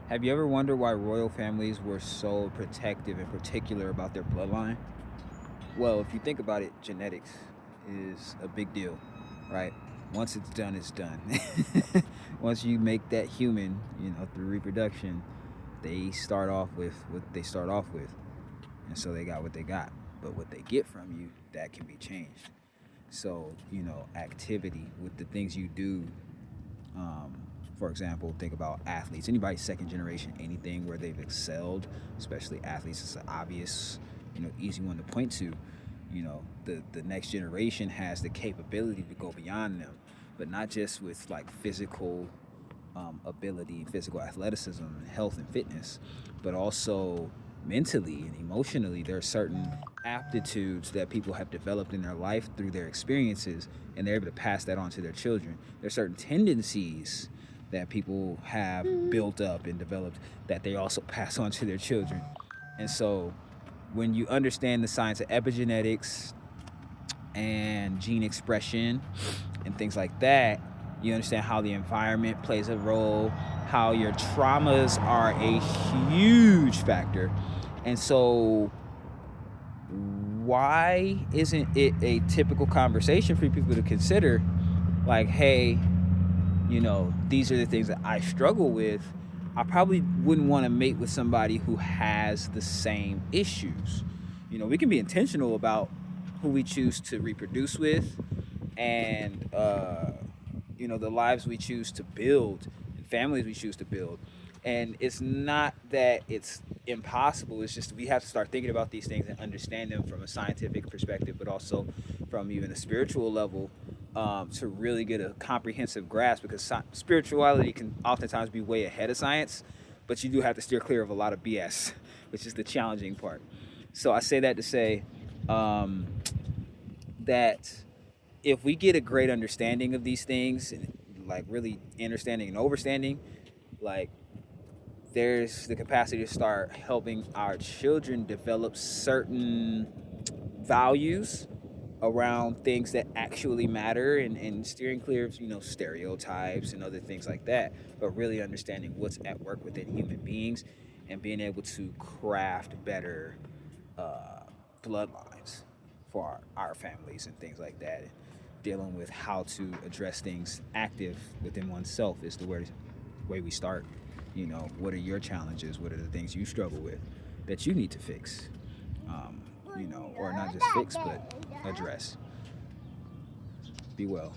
Have you ever wondered why royal families were so protective and particular about their bloodline? Well, if you think about it, genetics is a big deal, right? Once it's done, it's done. Once you make that human, through reproduction, they start off with what they start off with. And so they got what they got. But what they get from you, that can be changed. So, activity with the things you do. Um, for example, think about athletes. Anybody second generation, anything where they've excelled, especially athletes, it's an obvious, easy one to point to. The next generation has the capability to go beyond them, but not just with like physical ability, physical athleticism, and health and fitness, but also mentally and emotionally. There are certain aptitudes that people have developed in their life through their experiences, and they're able to pass that on to their children. There are certain tendencies that people have built up and developed that they also pass on to their children. And so, when you understand the science of epigenetics and gene expression and things like that, you understand how the environment plays a role, how your traumas are a huge factor. And so, why isn't it a typical conversation for people to consider? Like, hey, these are the things that I struggle with. I probably wouldn't want to mate with somebody who has the same issues. We can be intentional about who we choose to reproduce with, and the lives we choose to build and families we choose to build. And it's not that it's impossible, it's just we have to start thinking about these things and understand them from a scientific perspective, but also from even a spiritual level, to really get a comprehensive grasp, because spirituality can oftentimes be way ahead of science, but you do have to steer clear of a lot of BS, which is the challenging part. So I say that to say, um, that if we get a great understanding of these things, and like really understanding and overstanding, like there's the capacity to start helping our children develop certain values around things that actually matter, and steering clear of stereotypes and other things like that, but really understanding what's at work within human beings and being able to craft better uh, bloodlines for our families and things like that. Dealing with how to address things active within oneself is the way we start. What are your challenges? What are the things you struggle with that you need to fix? Or not just fix, but address. Be well.